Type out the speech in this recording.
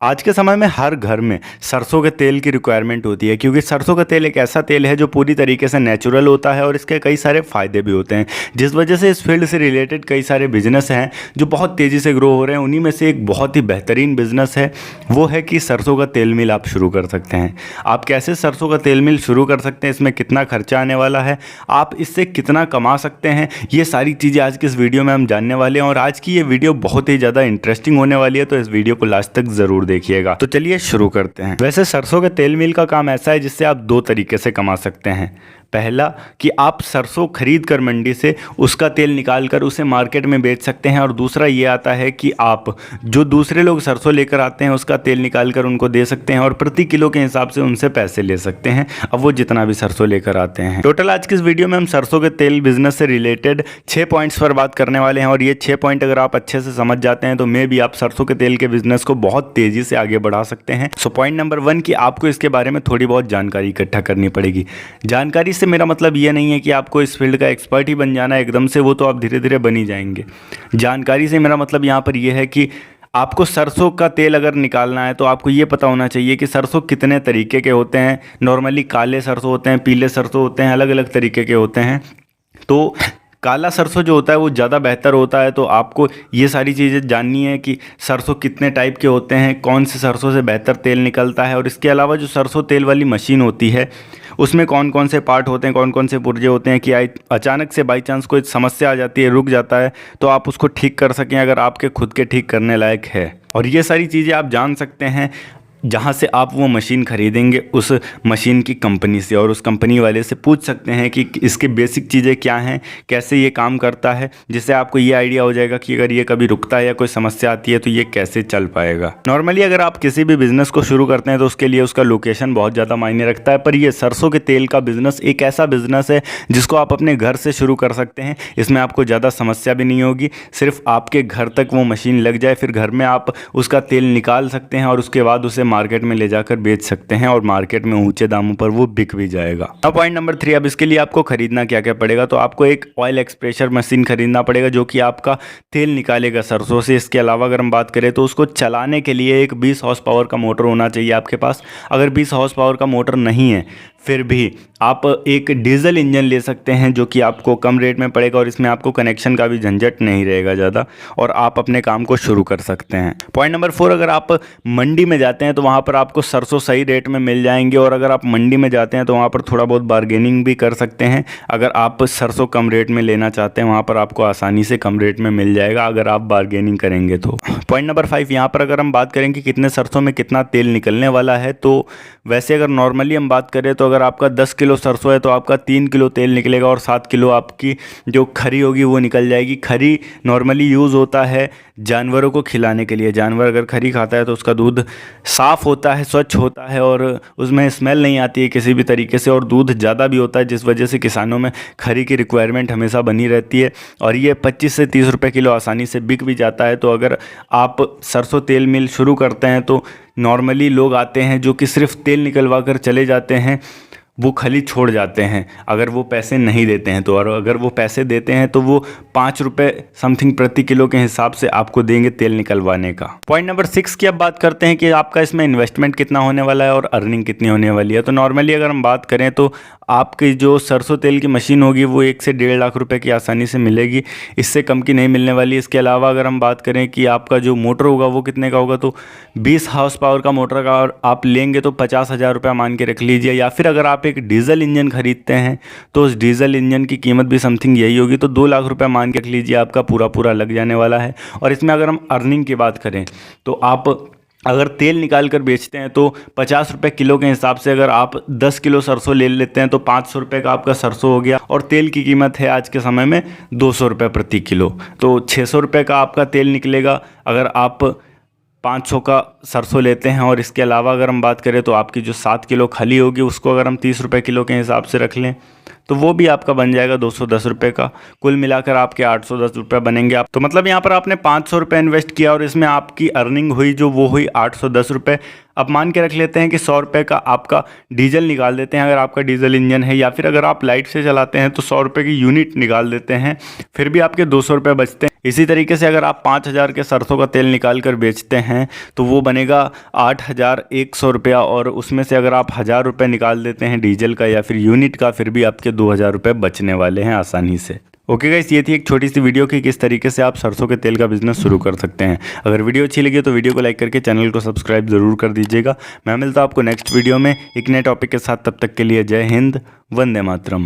आज के समय में हर घर में सरसों के तेल की रिक्वायरमेंट होती है, क्योंकि सरसों का तेल एक ऐसा तेल है जो पूरी तरीके से नेचुरल होता है और इसके कई सारे फ़ायदे भी होते हैं, जिस वजह से इस फील्ड से रिलेटेड कई सारे बिजनेस हैं जो बहुत तेज़ी से ग्रो हो रहे हैं। उन्हीं में से एक बहुत ही बेहतरीन बिजनेस है, वो है कि सरसों का तेल मिल आप शुरू कर सकते हैं। आप कैसे सरसों का तेल मिल शुरू कर सकते हैं, इसमें कितना खर्चा आने वाला है, आप इससे कितना कमा सकते हैं, ये सारी चीज़ें आज की इस वीडियो में हम जानने वाले हैं। और आज की ये वीडियो बहुत ही ज़्यादा इंटरेस्टिंग होने वाली है, तो इस वीडियो को लास्ट तक ज़रूर देखिएगा। तो चलिए शुरू करते हैं। वैसे सरसों के तेल मिल का काम ऐसा है जिससे आप दो तरीके से कमा सकते हैं। पहला कि आप सरसों खरीद कर मंडी से उसका तेल निकाल कर उसे मार्केट में बेच सकते हैं, और दूसरा ये आता है कि आप जो दूसरे लोग सरसों लेकर आते हैं उसका तेल निकाल कर उनको दे सकते हैं और प्रति किलो के हिसाब से उनसे पैसे ले सकते हैं, अब वो जितना भी सरसों लेकर आते हैं। टोटल आज की इस वीडियो में हम सरसों के तेल बिजनेस से रिलेटेड 6 पॉइंट्स पर बात करने वाले हैं, और ये 6 पॉइंट अगर आप अच्छे से समझ जाते हैं तो मे भी आप सरसों के तेल के बिजनेस को बहुत तेजी से आगे बढ़ा सकते हैं। सो पॉइंट नंबर 1 कि आपको इसके बारे में थोड़ी बहुत जानकारी इकट्ठा करनी पड़ेगी। जानकारी से मेरा मतलब ये नहीं है कि आपको इस फील्ड का एक्सपर्ट ही बन जाना है एकदम से, वो तो आप धीरे धीरे बन ही जाएंगे। जानकारी से मेरा मतलब यहाँ पर यह है कि आपको सरसों का तेल अगर निकालना है तो आपको ये पता होना चाहिए कि सरसों कितने तरीके के होते हैं। नॉर्मली काले सरसों होते हैं, पीले सरसों होते हैं, अलग अलग तरीके के होते हैं। तो काला सरसों जो होता है वो ज़्यादा बेहतर होता है, तो आपको ये सारी चीज़ें जाननी है कि सरसों कितने टाइप के होते हैं, कौन से सरसों से बेहतर तेल निकलता है, और इसके अलावा जो सरसों तेल वाली मशीन होती है उसमें कौन कौन से पार्ट होते हैं, कौन कौन से पुर्जे होते हैं कि अचानक से बाई चांस कोई समस्या आ जाती है, रुक जाता है, तो आप उसको ठीक कर सकें अगर आपके खुद के ठीक करने लायक है। और ये सारी चीज़ें आप जान सकते हैं जहाँ से आप वो मशीन खरीदेंगे उस मशीन की कंपनी से, और उस कंपनी वाले से पूछ सकते हैं कि इसके बेसिक चीज़ें क्या हैं, कैसे ये काम करता है, जिससे आपको ये आइडिया हो जाएगा कि अगर ये कभी रुकता है या कोई समस्या आती है तो ये कैसे चल पाएगा। नॉर्मली अगर आप किसी भी बिज़नेस को शुरू करते हैं तो उसके लिए उसका लोकेशन बहुत ज़्यादा मायने रखता है, पर ये सरसों के तेल का बिज़नेस एक ऐसा बिज़नेस है जिसको आप अपने घर से शुरू कर सकते हैं। इसमें आपको ज़्यादा समस्या भी नहीं होगी, सिर्फ आपके घर तक वो मशीन लग जाए, फिर घर में आप उसका तेल निकाल सकते हैं और उसके बाद उसे मार्केट में ले जाकर बेच सकते हैं, और मार्केट में ऊंचे दामों पर वो बिक भी जाएगा। अब पॉइंट नंबर 3, अब इसके लिए आपको खरीदना क्या क्या पड़ेगा। तो आपको एक ऑयल एक्सप्रेशर मशीन खरीदना पड़ेगा जो कि आपका तेल निकालेगा सरसों से। इसके अलावा अगर हम बात करें तो उसको चलाने के लिए एक 20 हॉर्स पावर का मोटर होना चाहिए आपके पास। अगर 20 हॉर्स पावर का मोटर नहीं है फिर भी आप एक डीजल इंजन ले सकते हैं जो कि आपको कम रेट में पड़ेगा, और इसमें आपको कनेक्शन का भी झंझट नहीं रहेगा ज़्यादा, और आप अपने काम को शुरू कर सकते हैं। पॉइंट नंबर 4, अगर आप मंडी में जाते हैं तो वहाँ पर आपको सरसों सही रेट में मिल जाएंगे, और अगर आप मंडी में जाते हैं तो वहाँ पर थोड़ा बहुत बार्गेनिंग भी कर सकते हैं। अगर आप सरसों कम रेट में लेना चाहते हैं वहाँ पर आपको आसानी से कम रेट में मिल जाएगा अगर आप बार्गेनिंग करेंगे तो। पॉइंट नंबर 5, यहाँ पर अगर हम बात करें कि कितने सरसों में कितना तेल निकलने वाला है, तो वैसे अगर नॉर्मली हम बात करें तो अगर आपका 10 किलो सरसों है तो आपका 3 किलो तेल निकलेगा, और 7 किलो आपकी जो खरी होगी वो निकल जाएगी। खरी नॉर्मली यूज़ होता है जानवरों को खिलाने के लिए। जानवर अगर खरी खाता है तो उसका दूध साफ़ होता है, स्वच्छ होता है, और उसमें स्मेल नहीं आती है किसी भी तरीके से, और दूध ज़्यादा भी होता है, जिस वजह से किसानों में खरी की रिक्वायरमेंट हमेशा बनी रहती है, और ये 25 से 30 रुपये किलो आसानी से बिक भी जाता है। तो अगर आप सरसों तेल मिल शुरू करते हैं तो नॉर्मली लोग आते हैं जो कि सिर्फ तेल निकलवा कर चले जाते हैं, वो खली छोड़ जाते हैं अगर वो पैसे नहीं देते हैं तो, और अगर वो पैसे देते हैं तो वो 5 रुपये समथिंग प्रति किलो के हिसाब से आपको देंगे तेल निकलवाने का। पॉइंट नंबर 6 की अब बात करते हैं कि आपका इसमें इन्वेस्टमेंट कितना होने वाला है और अर्निंग कितनी होने वाली है। तो नॉर्मली अगर हम बात करें तो आपकी जो सरसों तेल की मशीन होगी वो 1 से 1.5 लाख रुपए की आसानी से मिलेगी, इससे कम की नहीं मिलने वाली। इसके अलावा अगर हम बात करें कि आपका जो मोटर होगा वो कितने का होगा, तो 20 हाउस पावर का मोटर का आप लेंगे तो 50,000 रुपये मान के रख लीजिए, या फिर अगर आप एक डीजल इंजन खरीदते हैं तो उस डीजल इंजन की कीमत भी समथिंग यही होगी, तो 2 लाख रुपये मान के रख लीजिए आपका पूरा लग जाने वाला है। और इसमें अगर हम अर्निंग की बात करें तो आप अगर तेल निकाल कर बेचते हैं तो 50 रुपये किलो के हिसाब से अगर आप 10 किलो सरसों ले लेते हैं तो 500 रुपये का आपका सरसों हो गया, और तेल की कीमत है आज के समय में 200 रुपये प्रति किलो, तो 600 रुपये का आपका तेल निकलेगा अगर आप 500 का सरसों लेते हैं। और इसके अलावा अगर हम बात करें तो आपकी जो 7 किलो खली होगी उसको अगर हम 30 रुपये किलो के हिसाब से रख लें तो वो भी आपका बन जाएगा 210 रुपये का। कुल मिलाकर आपके 810 रुपये बनेंगे। आप तो मतलब यहाँ पर आपने 500 रुपये इन्वेस्ट किया और इसमें आपकी अर्निंग हुई जो वो हुई 810 रुपये। अब मान के रख लेते हैं कि 100 रुपये का आपका डीजल निकाल देते हैं अगर आपका डीजल इंजन है, या फिर अगर आप लाइट से चलाते हैं तो 100 रुपये की यूनिट निकाल देते हैं, फिर भी आपके 200 रुपये बचते हैं। इसी तरीके से अगर आप 5000 के सरसों का तेल निकाल कर बेचते हैं तो वो बनेगा 8100 रुपया, और उसमें से अगर आप 1000 रुपये निकाल देते हैं डीजल का या फिर यूनिट का, फिर भी आपके 2000 रुपये बचने वाले हैं आसानी से। ओके गाइस, ये थी एक छोटी सी वीडियो कि किस तरीके से आप सरसों के तेल का बिजनेस शुरू कर सकते हैं। अगर वीडियो अच्छी लगी तो वीडियो को लाइक करके चैनल को सब्सक्राइब जरूर कर दीजिएगा। मैं मिलता हूं आपको नेक्स्ट वीडियो में एक नए टॉपिक के साथ। तब तक के लिए जय हिंद, वंदे मातरम।